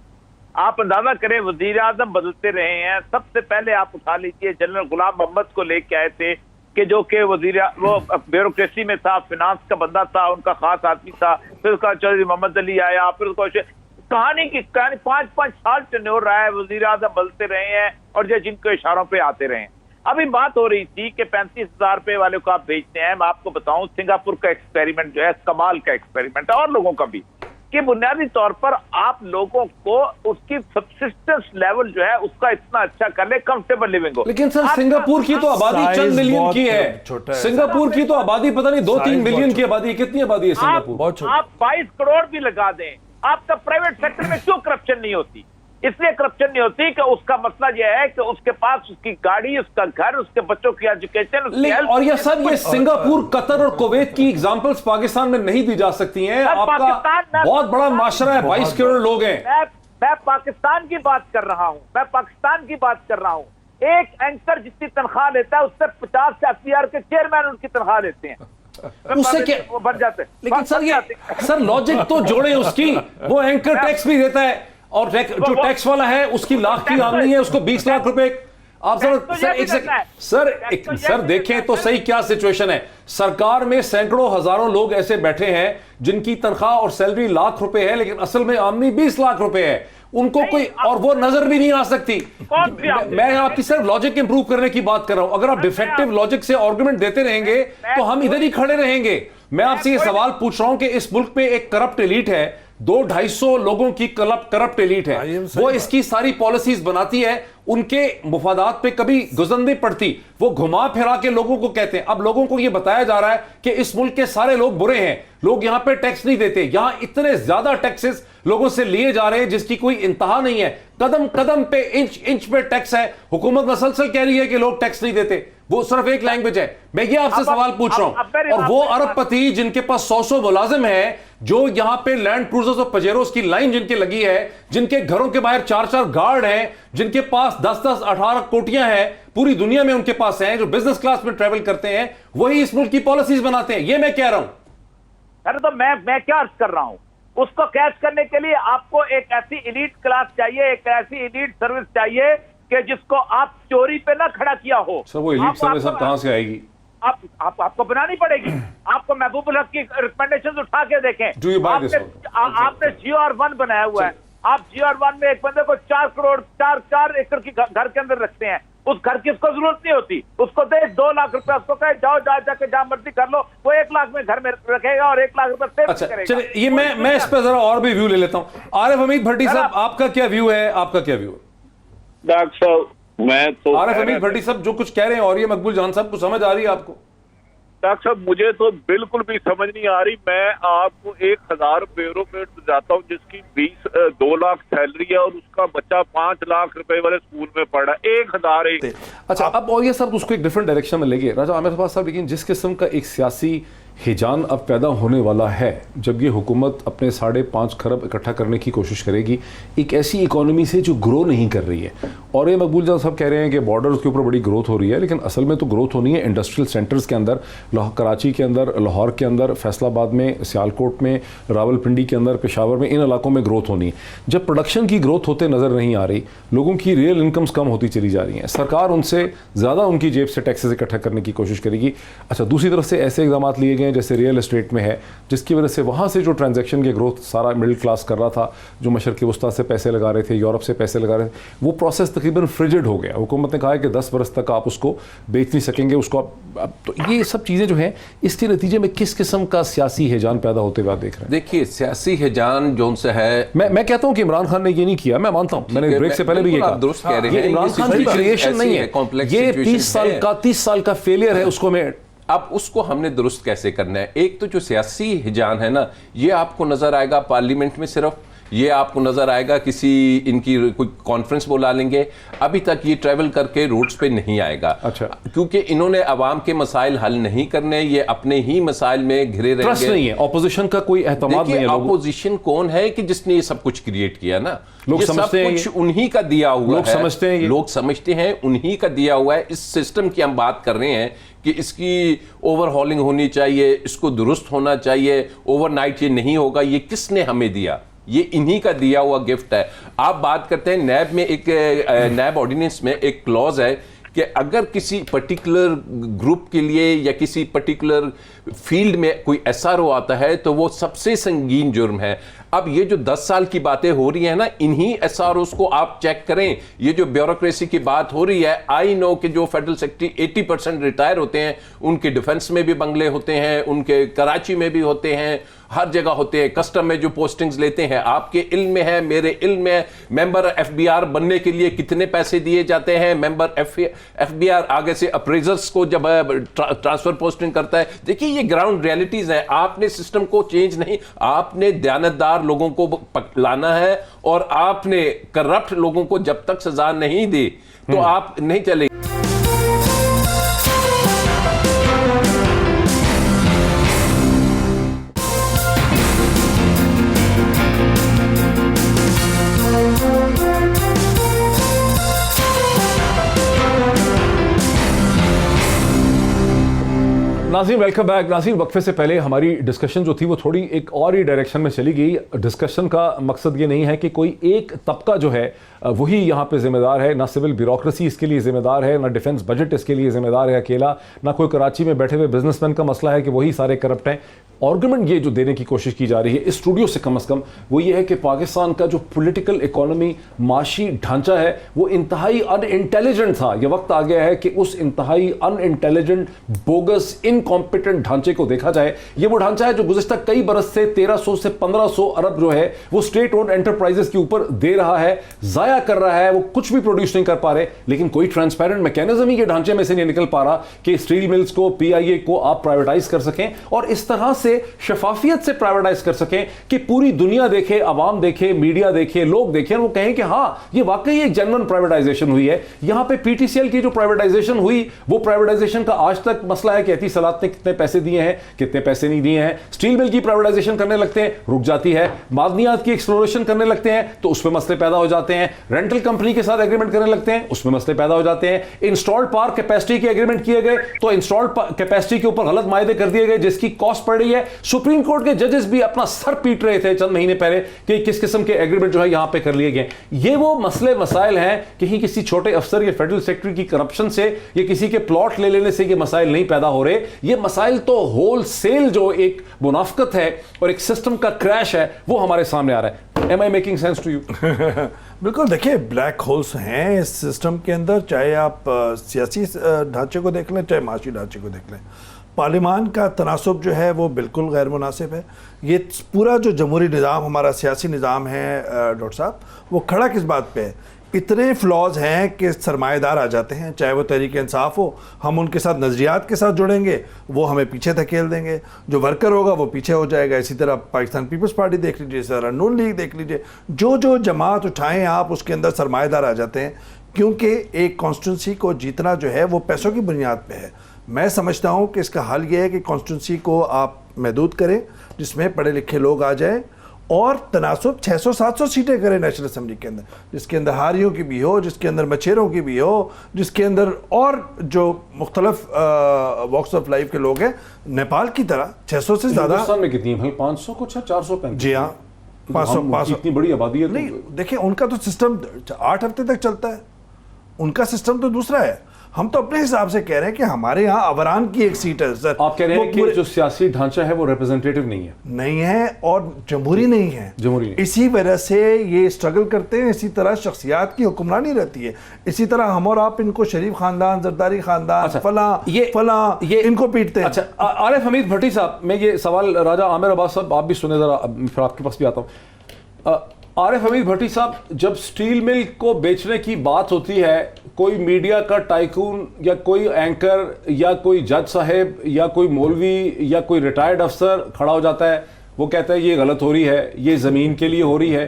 आप अंदाजा करें, वजीर आजम बदलते रहे हैं। सबसे पहले आप उठा लीजिए, जनरल गुलाम मोहम्मद को लेके आए थे कि जो कि वो ब्यूरोक्रेसी में था, फिनांस का बंदा था, उनका खास आदमी था। फिर उसका चौधरी मोहम्मद अली आया, फिर उसको कहानी 5-5 साल टेन्योर रहा है, वजीर आजम बदलते रहे हैं और जो जिनको इशारों पे आते रहे हैं। अभी बात हो रही थी कि 35,000 रुपए वाले को आप भेजते हैं। मैं आपको बताऊं, सिंगापुर का एक्सपेरिमेंट जो है कमाल का एक्सपेरिमेंट है, और लोगों का भी, कि बुनियादी तौर पर आप लोगों को उसकी सब्सिस्टेंस लेवल जो है उसका इतना अच्छा कर ले, कंफर्टेबल लिविंग हो। लेकिन सर, सिंगापुर की तो आबादी चंद मिलियन की है। सिंगापुर की तो आबादी पता नहीं 2-3 मिलियन की आबादी है। कितनी आबादी है सिंगापुर? आप 22 करोड़ भी लगा दें, आपका प्राइवेट सेक्टर में क्यों करप्शन नहीं होती? इसलिए करप्शन नहीं होती कि उसका मसला यह है कि उसके पास उसकी गाड़ी, उसका घर, उसके बच्चों की एजुकेशन। और ये सब ये सिंगापुर, कतर और कुवैत की एग्जांपल्स पाकिस्तान में नहीं दी जा सकती हैं। आपका बहुत बड़ा माशरा है, 22 करोड़ लोग हैं। मैं पाकिस्तान की बात कर रहा हूं, मैं पाकिस्तान की बात कर रहा हूं। एक एंकर जितनी तनख्वाह लेता है उससे 50 से 80,000 के चेयरमैन उनकी तनख्वाह लेते हैं, उससे क्या वो बन जाते हैं। लेकिन सर, ये सर लॉजिक तो जोड़े उसकी। वो एंकर टैक्स भी देता है और जो टैक्स वाला है उसकी लाख की आमदनी है, उसको 20 लाख रुपए। आप सर देखें तो सही क्या सिचुएशन है। सरकार में सैकड़ों हजारों लोग ऐसे बैठे हैं जिनकी तनख्वाह और सैलरी लाख रुपए है, लेकिन असल में आमदनी 20 लाख रुपए है। उनको कोई और वो नजर भी नहीं आ सकती। मैं आपकी सिर्फ लॉजिक इंप्रूव करने की बात कर रहा हूं। अगर आप डिफेक्टिव लॉजिक से आर्गुमेंट देते रहेंगे तो हम इधर ही खड़े रहेंगे। मैं आपसे ये सवाल पूछ रहा हूं कि इस मुल्क में एक करप्ट एलीट है, 200-250 लोगों की करप्ट एलीट है, वो इसकी सारी पॉलिसीज बनाती है, उनके मुफादात पे कभी गुजर नहीं पड़ती, वो घुमा फिरा के लोगों को कहते हैं। अब लोगों को ये बताया जा रहा है कि इस मुल्क के सारे लोग बुरे हैं, लोग यहां पे टैक्स नहीं देते। यहां इतने ज्यादा टैक्सेस लोगों से लिए जा रहे हैं जिसकी कोई इंतहा नहीं है। कदम कदम पे, इंच पे टैक्स है। हुकूमत मसलसल कह रही है कि लोग टैक्स नहीं देते, वो सिर्फ एक लैंग्वेज है। मैं ये आपसे सवाल पूछ रहा हूं, और वो अरबपति जिनके पास 100 मुलाजिम है, जो यहां पे लैंड क्रूजर्स और पजेरोस की लाइन जिनके लगी है, जिनके घरों के बाहर 4-4 गार्ड हैं, जिनके पास 10-10, 18 कोटियां हैं, पूरी दुनिया में उनके पास हैं, जो बिजनेस क्लास में ट्रेवल करते हैं, वही इस मुल्क की पॉलिसीज बनाते हैं। ये मैं कह रहा हूं। अरे तो मैं क्या अर्ज कर रहा हूं, उसको कैच करने के लिए आपको एक ऐसी एलीट क्लास चाहिए, एक ऐसी एलीट सर्विस चाहिए कि जिसको आप चोरी पे ना खड़ा किया हो। सर वो एलीट सर्विस अब कहां से आएगी? आपको बनानी पड़ेगी। आपको महबूब उल हक की रिकमेंडेशन उठा के देखें। आपने GR1 बनाया हुआ है, आप GR1 में एक बंदे को 4 एकड़ की घर के अंदर रखते हैं, उस घर की उसको जरूरत नहीं होती, उसको दे 2 लाख रुपए, उसको कहे जाओ जाके जहां मर्जी कर लो, वो 1 लाख में घर में रखेगा और 1 लाख रुपए सेव अच्छा करेगा। चलिए, ये मैं इस पर जरा और भी व्यू ले लेता हूं। आरिफ हमीद भट्टी साहब, आपका क्या व्यू है? डॉक्टर साहब, मैं तो आरिफ हमीद भट्टी साहब जो कुछ कह रहे हैं और ये मकबूल जान साहब को समझ आ रही है आपको? डॉक्टर साहब, मुझे तो बिल्कुल भी समझ नहीं आ रही। मैं आपको 1000 ब्यूरोक्रेट जाता हूँ जिसकी 2 लाख सैलरी है और उसका बच्चा 5 लाख रुपए वाले स्कूल में पढ़ रहा है, 1000। अच्छा, अब और ये सब उसको एक डिफरेंट डायरेक्शन में ले गए राजा आमिर खान साहब, लेकिन जिस किस्म का एक सियासी हिजान अब पैदा होने वाला है, जब ये हुकूमत अपने 5.5 खरब इकट्ठा करने की कोशिश करेगी एक ऐसी इकोनॉमी से जो ग्रो नहीं कर रही है, और ये मकबूल जान साहब कह रहे हैं कि बॉर्डर्स के ऊपर बड़ी ग्रोथ हो रही है, लेकिन असल में तो ग्रोथ होनी है इंडस्ट्रियल सेंटर्स के अंदर, कराची के अंदर, लाहौर के अंदर, फैसलाबाद में, सियालकोट में, रावलपिंडी के अंदर, पेशावर में, इन इलाकों में ग्रोथ होनी है। जब प्रोडक्शन की ग्रोथ होते नज़र नहीं आ रही, लोगों की रियल इनकम्स कम होती चली जा रही हैं, सरकार उनसे ज़्यादा उनकी जेब से टैक्सेस इकट्ठा करने की कोशिश करेगी। अच्छा, दूसरी तरफ से ऐसे इकदाम लिए गए जैसे रियल एस्टेट में है, जिसकी वजह से वहाँ से जो ट्रांजैक्शन के ग्रोथ सारा मिडिल क्लास कर रहा था, जो मशरक़ी वस्ता से पैसे लगा रहे थे, यूरोप से पैसे लगा रहे थे, वो प्रोसेस तकरीबन फ्रिजिड हो गया। हुकूमत ने कहा है कि 10 बरस तक आप उसको बेच नहीं सकेंगे, उसको अब तो ये सब चीज़ें जो हैं, इसके नतीजे में किस किस्म का सियासी हिजान पैदा होते हुए आप देख रहे हैं? देखिए, सियासी हिजान जो उनसे है, मैं कहता हूँ कि इमरान खान ने ये नहीं किया, मैं मानता हूँ, मैंने ब्रेक से पहले भी ये कहा, दुरुस्त कह रहे हैं, इमरान खान की क्रिएशन नहीं है, ये 30 साल का फेलियर है, उसको मैं अब उसको हमने दुरुस्त कैसे करना है? एक तो जो सियासी हिजान है ना, ये आपको नजर आएगा पार्लियामेंट में, सिर्फ ये आपको नजर आएगा किसी इनकी कोई कॉन्फ्रेंस बुला लेंगे, अभी तक ये ट्रैवल करके रोड्स पे नहीं आएगा। अच्छा, क्योंकि इन्होंने अवाम के मसाइल हल नहीं करने, ये अपने ही मसाइल में घिरे रहेंगे। ट्रस्ट नहीं है, ऑपोजिशन का कोई एहतमाद नहीं है। ऑपोजिशन कौन है कि जिसने ये सब कुछ क्रिएट किया ना? लोग ये सब समझते हैं कुछ उन्हीं का दिया हुआ लोग है, समझते हैं, लोग समझते हैं उन्हीं का दिया हुआ है। इस सिस्टम की हम बात कर रहे हैं कि इसकी ओवरहॉलिंग होनी चाहिए, इसको दुरुस्त होना चाहिए, ओवरनाइट ये नहीं होगा। ये किसने हमें दिया? ये इन्हीं का दिया हुआ गिफ्ट है। आप बात करते हैं नैब में, एक नैब ऑर्डिनेंस में एक क्लॉज है कि अगर किसी पर्टिकुलर ग्रुप के लिए या किसी पर्टिकुलर फील्ड में कोई SRO आता है तो वो सबसे संगीन जुर्म है। अब ये जो 10 साल की बातें हो रही है ना, इन्हीं SROs को आप चेक करें। ये जो ब्यूरोक्रेसी की बात हो रही है, आई नो कि जो फेडरल सेक्रेटरी 80% रिटायर होते हैं, उनके डिफेंस में भी बंगले होते हैं, उनके कराची में भी होते हैं, हर जगह होते हैं। कस्टम में जो पोस्टिंग्स लेते हैं, आपके इल्म में है, मेरे इल्म में है, मेंबर FBR बनने के लिए कितने पैसे दिए जाते हैं। मेंबर FBR आगे से अप्रेजर्स को जब ट्रांसफर पोस्टिंग करता है। देखिए, ये ग्राउंड रियलिटीज है। आपने सिस्टम को चेंज नहीं, आपने दयानतदार लोगों को लाना है, और आपने करप्ट लोगों को जब तक सजा नहीं दी तो आप नहीं चलेंगे। नाज़रीन, वेलकम बैक। नाज़रीन, वक्फे से पहले हमारी डिस्कशन जो थी वो थोड़ी एक और ही डायरेक्शन में चली गई। डिस्कशन का मकसद ये नहीं है कि कोई एक तबका जो है वही यहाँ पे जिम्मेदार है, ना सिविल ब्यूरोक्रेसी इसके लिए जिम्मेदार है, ना डिफेंस बजट इसके लिए जिम्मेदार है अकेला, ना कोई कराची में बैठे हुए बिजनेसमैन का मसला है कि वही सारे करप्ट हैं। आर्गुमेंट ये जो देने की कोशिश की जा रही है इस स्टूडियो से कम से कम, वो ये है कि पाकिस्तान का जो पॉलिटिकल इकोनॉमी, माशी ढांचा है, वो इंतहाई अनइंटेलिजेंट था। ये वक्त आ गया है कि उस इंतहाई अनइंटेलिजेंट, बोगस, इनकॉम्पिटेंट ढांचे को देखा जाए। ये वो ढांचा है जो गुज़िश्ता कई बरस से 1300 से 1500 अरब जो है वो स्टेट ओन्ड एंटरप्राइजेस के ऊपर दे रहा है, जाया कर रहा है, वो कुछ भी प्रोड्यूस नहीं कर पा रहे। लेकिन कोई ट्रांसपेरेंट मैकेनिज्म ही के ढांचे में से नहीं निकल पा रहा कि स्टील मिल्स को, PIA को आप प्राइवेटाइज कर सकें और इस तरह से शफाफियत से प्राइवेटाइज कर सकें कि पूरी दुनिया देखे, अवाम देखे, मीडिया देखे, लोग देखें, वो कहें कि हाँ, ये वाकई एक जेन्युइन प्राइवेटाइजेशन हुई है। यहां पे PTCL की जो प्राइवेटाइजेशन हुई, वो प्राइवेटाइजेशन का आज तक मसला है कि एहती सलात ने कितने पैसे दिए हैं, कितने पैसे नहीं दिए हैं। स्टील मिल की प्राइवेटाइजेशन करने लगते हैं, रुक जाती है। मादनियात की एक्सप्लोरेशन करने लगते हैं तो उसमें मसले पैदा हो जाते हैं। रेंटल कंपनी के साथ एग्रीमेंट करने लगते हैं, उसमें मसले पैदा हो जाते हैं। इंस्टॉल्ड पार्क कैपेसिटी के एग्रीमेंट किए गए तो इंस्टॉल्ड कैपेसिटी के ऊपर गलत मायदे कर दिए गए, जिसकी कॉस्ट पड़ रही है यह है सुप्रीम कोर्ट के जजेस भी अपना सर पीट रहे थे चंद महीने पहले कि किस किस्म के एग्रीमेंट जो है यहां पे कर लिए गए। ये वो मसले मसाइल हैं, कहीं किसी छोटे अफसर या फेडरल सेक्रेटरी की करप्शन से या किसी के प्लॉट ले लेने से ये मसाइल नहीं पैदा हो रहे। ये मसाइल तो होल सेल जो एक मुनाफकत है और एक सिस्टम का क्रैश है वो हमारे सामने आ रहा है। Am I making sense to you? बिल्कुल, देखिए ब्लैक होल्स हैं इस सिस्टम के अंदर, चाहे आप सियासी ढांचे को देख लें चाहे माशी ढांचे को देख लें। पार्लियामान का तनासब जो है वो बिल्कुल गैर मुनासिब है। ये पूरा जो जमहूरी निज़ाम हमारा सियासी निज़ाम है डॉक्टर साहब, वो खड़ा किस बात पे है? इतने फ्लॉज हैं कि सरमाएदार आ जाते हैं, चाहे वो तहरीक इंसाफ हो, हम उनके साथ नज़रियात के साथ जुड़ेंगे, वो हमें पीछे धकेल देंगे, जो वर्कर होगा वो पीछे हो जाएगा। इसी तरह पाकिस्तान पीपल्स पार्टी देख लीजिए, इसी तरह नून लीग देख लीजिए, जो जमात उठाएं आप उसके अंदर सरमाएदार आ जाते हैं, क्योंकि एक कॉन्स्टिट्यूंसी को जीतना जो है वो पैसों की बुनियाद पे है। मैं समझता हूँ कि इसका हल ये है कि कॉन्स्टिट्यूंसी को आप महदूद करें, जिसमें पढ़े लिखे लोग आ जाएं, और तनासब 600-700 सीटें करें नेशनल असेंबली के अंदर, जिसके अंदर हारियों की भी हो, जिसके अंदर मछेरों की भी हो, जिसके अंदर और जो मुख्तलिफ वॉक्स ऑफ लाइफ के लोग हैं। नेपाल की तरह 600 से ज़्यादा। हिंदुस्तान में कितनी है? 500 कुछ है, 435? जी हाँ, 500 इतनी बड़ी आबादी है। नहीं, देखिए उनका तो सिस्टम 8 हफ्ते तक चलता है, उनका सिस्टम तो दूसरा है। हम तो अपने हिसाब से कह रहे हैं कि हमारे यहाँ अवरान की एक सीट है सर। आप कह रहे हैं कि जो सियासी ढांचा है वो रिप्रेजेंटेटिव नहीं है और जमहूरी नहीं है। इसी वजह से ये स्ट्रगल करते हैं। इसी तरह शख्सियात की हुक्मरानी रहती है। इसी तरह हम और आप इनको शरीफ खानदान, जरदारी खानदान, फला ये इनको पीटते हैं। अच्छा, आरिफ हमीद भट्टी साहब, मैं ये सवाल राजा आमिर अब्बास साहब आप भी सुने जरा, फिर आपके पास भी आता हूँ। आरिफ हमीद भट्टी साहब, जब स्टील मिल को बेचने की बात होती है, कोई मीडिया का टाइकून या कोई एंकर या कोई जज साहब या कोई मौलवी या कोई रिटायर्ड अफसर खड़ा हो जाता है, वो कहता है ये गलत हो रही है, ये ज़मीन के लिए हो रही है।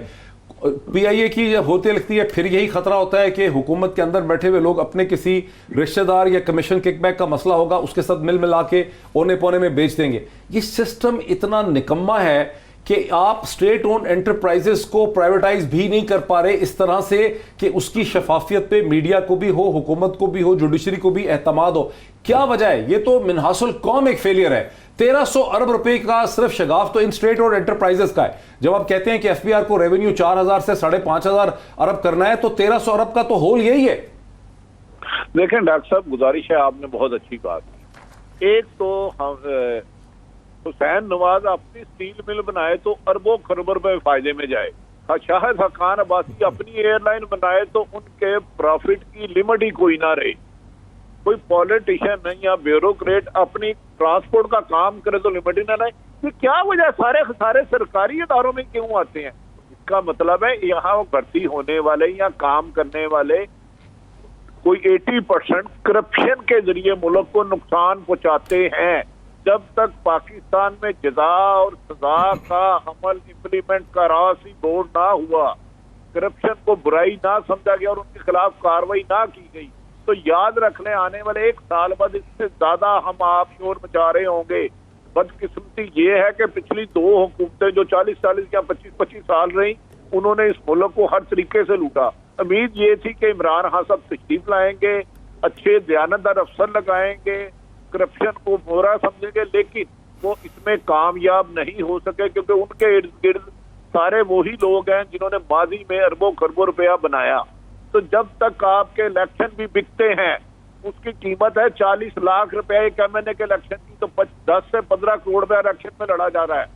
PIA की जब होती लगती है, फिर यही खतरा होता है कि हुकूमत के अंदर बैठे हुए लोग अपने किसी रिश्तेदार या कमीशन किकबैक का मसला होगा उसके साथ मिला के औने पौने में बेच देंगे। ये सिस्टम इतना निकम्मा है कि आप स्टेट ओन एंटरप्राइजेस को प्राइवेटाइज भी नहीं कर पा रहे इस तरह से कि उसकी शफाफियत पे मीडिया को भी हो, हुकूमत को भी हो, जुडिशरी को भी एतमाद हो। क्या वजह है? ये तो मिनहासुल कौम एक फेलियर है। 1300 अरब रुपए का सिर्फ शगाफ तो इन स्टेट ओन एंटरप्राइजेस का है। जब आप कहते हैं कि FBR को रेवेन्यू 4000 से 5500 अरब करना है, तो 1300 अरब का तो होल यही है। देखें डॉक्टर साहब, गुजारिश है, आपने बहुत अच्छी बात की। एक तो हम हुसैन नवाज अपनी स्टील मिल बनाए तो अरबों खरबों रुपए फायदे में जाए। शाहिद खान अब्बासी अपनी एयरलाइन बनाए तो उनके प्रॉफिट की लिमिट ही कोई ना रहे। कोई पॉलिटिशियन नहीं या ब्यूरोक्रेट अपनी ट्रांसपोर्ट का काम करे तो लिमिट ही ना रहे। ये क्या वजह? सारे सरकारी इदारों में क्यों आते हैं? इसका मतलब है यहाँ भर्ती होने वाले या काम करने वाले कोई 80% करप्शन के जरिए मुल्क को नुकसान पहुंचाते हैं। जब तक पाकिस्तान में जजा और सजा का अमल इम्प्लीमेंट का रासी बोर्ड ना हुआ, करप्शन को बुराई ना समझा गया और उनके खिलाफ कार्रवाई ना की गई, तो याद रख लें आने वाले 1 साल बाद इससे ज्यादा हम आप शोर मचा रहे होंगे। बदकिस्मती ये है कि पिछली 2 हुकूमतें जो 40 या 25 साल रही, उन्होंने इस मुल्क को हर तरीके से लूटा। उम्मीद ये थी कि इमरान खान साहब तशरीफ लाएंगे, अच्छे दयानतदार अफसर लगाएंगे, करप्शन को बुरा समझेंगे, लेकिन वो इसमें कामयाब नहीं हो सके क्योंकि उनके इर्द गिर्द सारे वही लोग हैं जिन्होंने माजी में अरबों खरबों रुपया बनाया। तो जब तक आपके इलेक्शन भी बिकते हैं, उसकी कीमत है 40 लाख रुपया एक MNA के इलेक्शन की, तो 10 से 15 करोड़ रुपया इलेक्शन में लड़ा जा रहा है।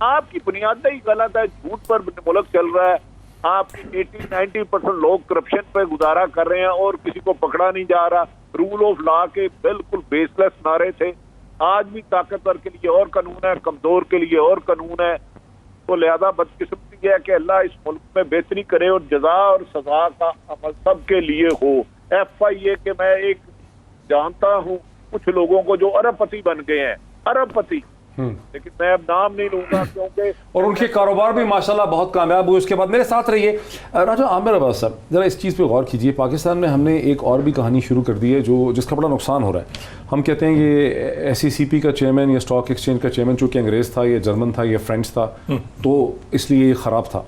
आपकी बुनियाद ही गलत है, झूठ पर मुल्क चल रहा है। आपकी 80-90% लोग करप्शन पे गुजारा कर रहे हैं और किसी को पकड़ा नहीं जा रहा। रूल ऑफ लॉ के बिल्कुल बेसलेस नारे थे। आज भी ताकतवर के लिए और कानून है, कमजोर के लिए और कानून है। तो लिहाजा बदकिस्मती है कि अल्लाह इस मुल्क में बेहतरी करे और जजा और सजा का अमल सबके लिए हो। FIA के मैं एक जानता हूँ कुछ लोगों को जो अरबपति बन गए हैं, अरबपति, लेकिन मैं अब नाम नहीं लूंगा क्योंकि और उनके कारोबार भी माशाल्लाह बहुत कामयाब हुए। उसके बाद मेरे साथ रहिए राजा आमिर अब्बास साहब, जरा इस चीज़ पे गौर कीजिए। पाकिस्तान में हमने एक और भी कहानी शुरू कर दी है जिसका बड़ा नुकसान हो रहा है। हम कहते हैं ये SECP का चेयरमैन या स्टॉक एक्सचेंज का चेयरमैन चूँकि अंग्रेज़ था, ये जर्मन था, ये फ्रेंच था, तो इसलिए ये ख़राब था।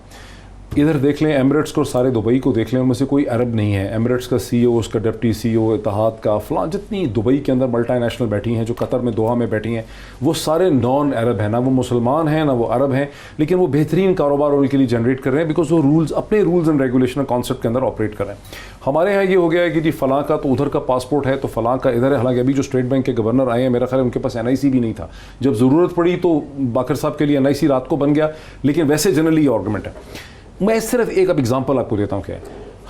इधर देख लें एमिरेट्स को, सारे दुबई को देख लें, उनमें से कोई अरब नहीं है। एमिरेट्स का सीईओ, उसका डिप्टी सीईओ, इत्तेहाद का फलां, जितनी दुबई के अंदर मल्टीनेशनल बैठी हैं, जो कतर में दोहा में बैठी हैं, वो सारे नॉन अरब हैं, ना वो मुसलमान हैं ना वो अरब हैं, लेकिन वो बेहतरीन कारोबार उनके लिए जनरेट कर रहे हैं बिकॉज वो रूल्स, अपने रूल्स एंड रेगुलेशन कॉन्सेप्ट के अंदर ऑपरेट कर रहे हैं। हमारे यहाँ ये हो गया है कि जी फलां का तो उधर का पासपोर्ट है तो फलां का इधर है। हालांकि अभी जो स्टेट बैंक के गवर्नर आए हैं, मेरा ख्याल है उनके पास NIC भी नहीं था, जब ज़रूरत पड़ी तो बाकर साहब के लिए NIC रात को बन गया, लेकिन वैसे जनरली ये आर्गूमेंट है। मैं सिर्फ एक अब एग्जांपल आपको देता हूँ क्या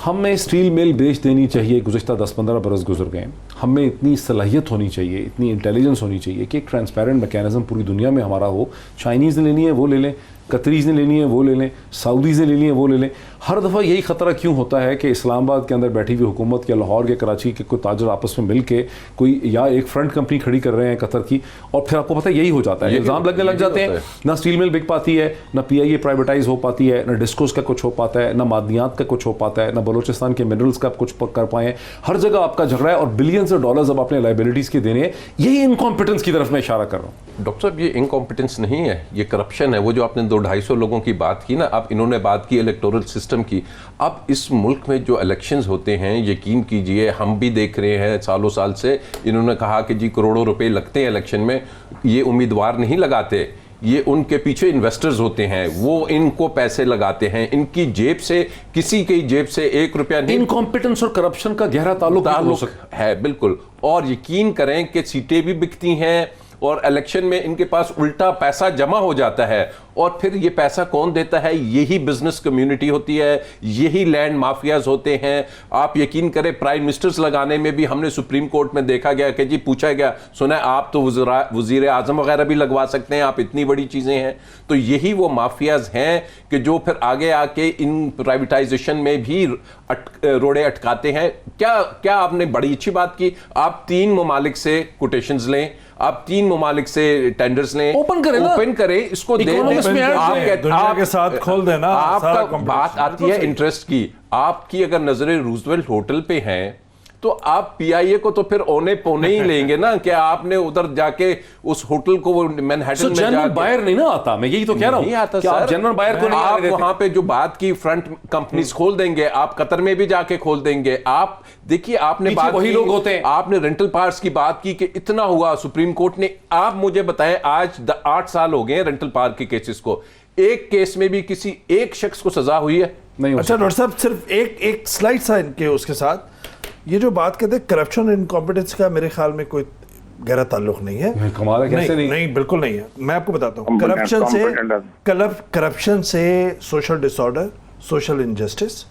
हमें स्टील मिल बेच देनी चाहिए। गुज़श्ता 10-15 बरस गुजर गए, हमें इतनी सलाहियत होनी चाहिए, इतनी इंटेलिजेंस होनी चाहिए कि एक ट्रांसपेरेंट मैकेनिज्म पूरी दुनिया में हमारा हो। चाइनीज़ ने लेनी है वो ले लें, कतरीज़ ने लेनी है वो ले लें, सऊदीज़ ने लेनी है वो ले लें। हर दफ़ा यही ख़तरा क्यों होता है कि इस्लामाबाद के अंदर बैठी हुई हुकूमत या लाहौर या कराची के कोई ताजर आपस में मिल के कोई या एक फ्रंट कंपनी खड़ी कर रहे हैं कतर की, और फिर आपको पता है यही हो जाता है, इल्ज़ाम लगने लग जाते हैं। ना स्टील मिल बिक पाती है, ना PIA प्राइवेटाइज हो पाती है, ना डिस्कोस का कुछ हो पाता है, ना मादनियात का कुछ हो पाता है, ना बलोचिस्तान के मिनरल्स का कुछ कर पाए। हर जगह आपका झगड़ा है और बिलियंस ऑफ डॉलर्स अब अपने लाइबिलिटीज़ के देने हैं। यही इनकॉम्पिटेंस की तरफ मैं इशारा कर रहा हूँ। डॉक्टर साहब, ये इनकॉम्पिटेंस नहीं है, ये करप्शन है। वो जो आपने 200-250 लोगों की बात की ना, अब इन्होंने बात की इलेक्टोरल सिस्टम की। अब इस मुल्क में जो इलेक्शंस होते हैं, यकीन कीजिए हम भी देख रहे हैं सालों साल से, इन्होंने कहा कि जी करोड़ों रुपए लगते हैं इलेक्शन में, ये उम्मीदवार नहीं लगाते, ये उनके पीछे इन्वेस्टर्स होते हैं, वो इनको पैसे लगाते हैं, इनकी जेब से, किसी की जेब से 1 रुपया नहीं। इनकॉम्पिटेंस और करप्शन का गहरा ताल्लुक है बिल्कुल। और यकीन करें कि सीटें भी बिकती हैं और इलेक्शन में इनके पास उल्टा पैसा जमा हो जाता है, और फिर ये पैसा कौन देता है? यही बिजनेस कम्युनिटी होती है, यही लैंड माफियाज होते हैं। आप यकीन करें प्राइम मिनिस्टर्स लगाने में भी हमने सुप्रीम कोर्ट में देखा गया कि जी पूछा गया, सुना आप तो वजीर आजम वगैरह भी लगवा सकते हैं, आप इतनी बड़ी चीजें हैं। तो यही वो माफियाज हैं कि जो फिर आगे आके इन प्राइवेटाइजेशन में भी रोड़े अटकाते हैं। क्या आपने बड़ी अच्छी बात की, आप 3 ममालिक से कोटेशंस लें, आप 3 ममालिक से टेंडर्स लें, ओपन करें, इसको दे दें, दुनिया के साथ खोल देना। आपका बात आती है इंटरेस्ट की। आपकी अगर नजरें रूजवेल्ट होटल पे हैं तो आप PIA को तो फिर ओने पोने ही लेंगे ना कि आपने उधर जाके उस होटल को मैनहट्टन में जनरल बायर नहीं ना आता। मैं यही तो कह रहा हूं, नहीं आता सर, जनरल बायर को नहीं आप वहां पे जो बात की फ्रंट कंपनीज खोल देंगे, आप कतर में भी जाके खोल देंगे। आप देखिए, आपने बात वही लोग होते हैं। आपने रेंटल पार्ट्स की बात की कि इतना हुआ सुप्रीम कोर्ट ने। आप मुझे बताएं, आज 8 साल हो गए रेंटल पार्क के केसेस को, एक केस में भी किसी एक शख्स को सजा हुई है? नहीं। अच्छा डॉक्टर साहब, सिर्फ एक स्लाइड सा इनके उसके साथ, ये जो बात करते हैं करप्शन इनकॉम्पिटेंस का, मेरे ख्याल में कोई गहरा ताल्लुक नहीं है। कमाल है, कैसे नहीं? बिल्कुल नहीं है। मैं आपको बताता हूँ, करप्शन से सोशल डिसऑर्डर, सोशल इनजस्टिस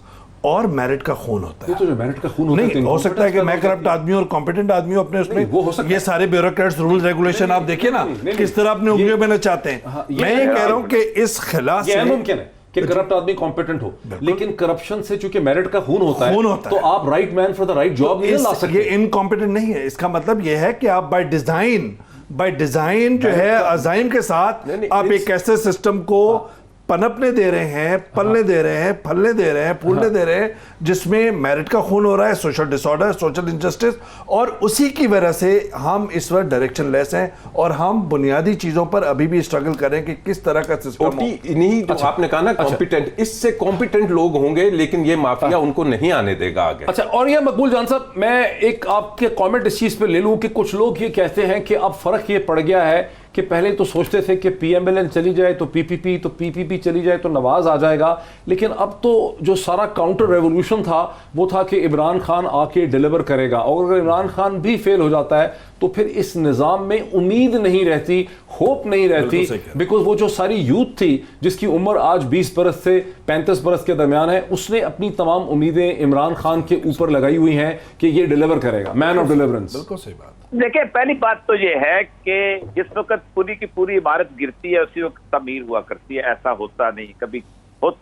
और मेरिट का खून होता है। तो जो मेरिट का खून होता है, नहीं हो सकता है कि मैं करप्ट आदमी और कॉम्पिटेंट आदमी हूं अपने उसमें, वो हो सकता है। ये सारे ब्यूरोक्रेट्स, रूल रेगुलेशन आप देखिए ना किस तरह अपने उंगलियों में नचाते हैं। मैं ये कह रहा हूं कि इस खिलाफ से मुमकिन है कि करप्ट आदमी कॉम्पिटेंट हो, लेकिन करप्शन से चूंकि मेरिट का खून होता है, तो आप right man for the right job नहीं ला सकते। ये इनकॉम्पिटेंट नहीं है। इसका मतलब ये है कि आप बाय डिजाइन जो है अजाइम के साथ आप एक ऐसे सिस्टम को पनपने दे रहे हैं, पलने दे रहे हैं, फलने दे रहे हैं, फूलने दे रहे हैं, जिसमें मेरिट का खून हो रहा है, सोशल डिसऑर्डर, सोशल इंजस्टिस, और उसी की वजह से हम इस वक्त डायरेक्शन लेस हैं और हम बुनियादी चीजों पर अभी भी स्ट्रगल करें कि किस तरह का सिस्टम हो। नहीं तो आपने कहा ना कॉम्पिटेंट, इससे कॉम्पिटेंट लोग होंगे, लेकिन ये माफिया उनको नहीं आने देगा आगे। अच्छा, और ये मकबूल जान साहब, मैं एक आपके कमेंट इस चीज पे ले लूं कि कुछ लोग ये कहते हैं कि अब फर्क ये पड़ गया है कि पहले तो सोचते थे कि PMLN चली जाए तो PPP चली जाए तो नवाज आ जाएगा, लेकिन अब तो जो सारा काउंटर रेवोल्यूशन था वो था कि इमरान खान आके डिलीवर करेगा, और अगर इमरान खान भी फेल हो जाता है तो फिर इस निज़ाम में उम्मीद नहीं रहती, होप नहीं रहती, बिकॉज वो जो सारी यूथ थी जिसकी उम्र आज 20 बरस से 35 बरस के दरमियान है, उसने अपनी तमाम उम्मीदें इमरान खान के ऊपर लगाई हुई हैं कि ये डिलीवर करेगा, मैन ऑफ डिलीवरेंस। बिल्कुल सही बात। देखिए, पहली बात तो ये है कि जिस वक्त पूरी की पूरी इमारत गिरती है उसी वक्त तमीर हुआ करती है। ऐसा होता नहीं, कभी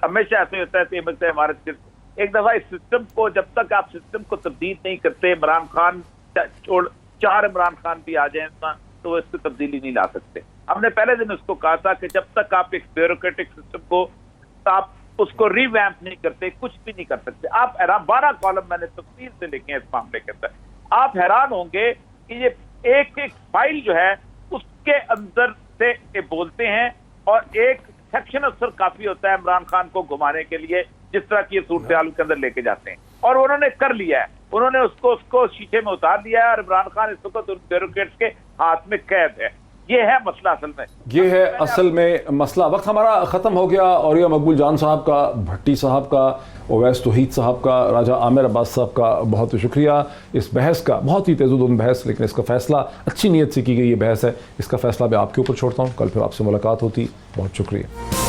हमेशा ऐसे होता है कि इमारत गिरती। एक दफा इस सिस्टम को, जब तक आप सिस्टम को तब्दील नहीं करते, इमरान खान छोड़ 4 इमरान खान भी आ जाए तो वो इसको तब्दीली नहीं ला सकते। हमने पहले दिन उसको कहा था कि जब तक आप एक ब्यूरोक्रेटिक सिस्टम को, आप उसको रिवैम्प नहीं करते, कुछ भी नहीं कर सकते। आप हैरान, 12 कॉलम मैंने तफसील से लिखे हैं इस मामले के अंदर, आप हैरान होंगे कि ये एक फाइल जो है उसके अंदर से बोलते हैं और एक सेक्शन अफसर काफी होता है इमरान खान को घुमाने के लिए, जिस तरह की सूरत हाल के अंदर लेके जाते हैं, और उन्होंने कर लिया है, उन्होंने उसको शीशे में उतार दिया है और इमरान खान इस वक्त ब्यूरोक्रेट्स के हाथ में कैद है। ये है मसला असल में, ये है असल में मसला। वक्त हमारा ख़त्म हो गया। औरिया मकबूल जान साहब का, भट्टी साहब का, ओवैस तौहीद साहब का, राजा आमिर अब्बास साहब का बहुत शुक्रिया। इस बहस का बहुत ही तेज़ुद्दुन बहस, लेकिन इसका फ़ैसला अच्छी नीयत से की गई ये बहस है, इसका फ़ैसला मैं आपके ऊपर छोड़ता हूँ। कल फिर आपसे मुलाकात होती। बहुत शुक्रिया।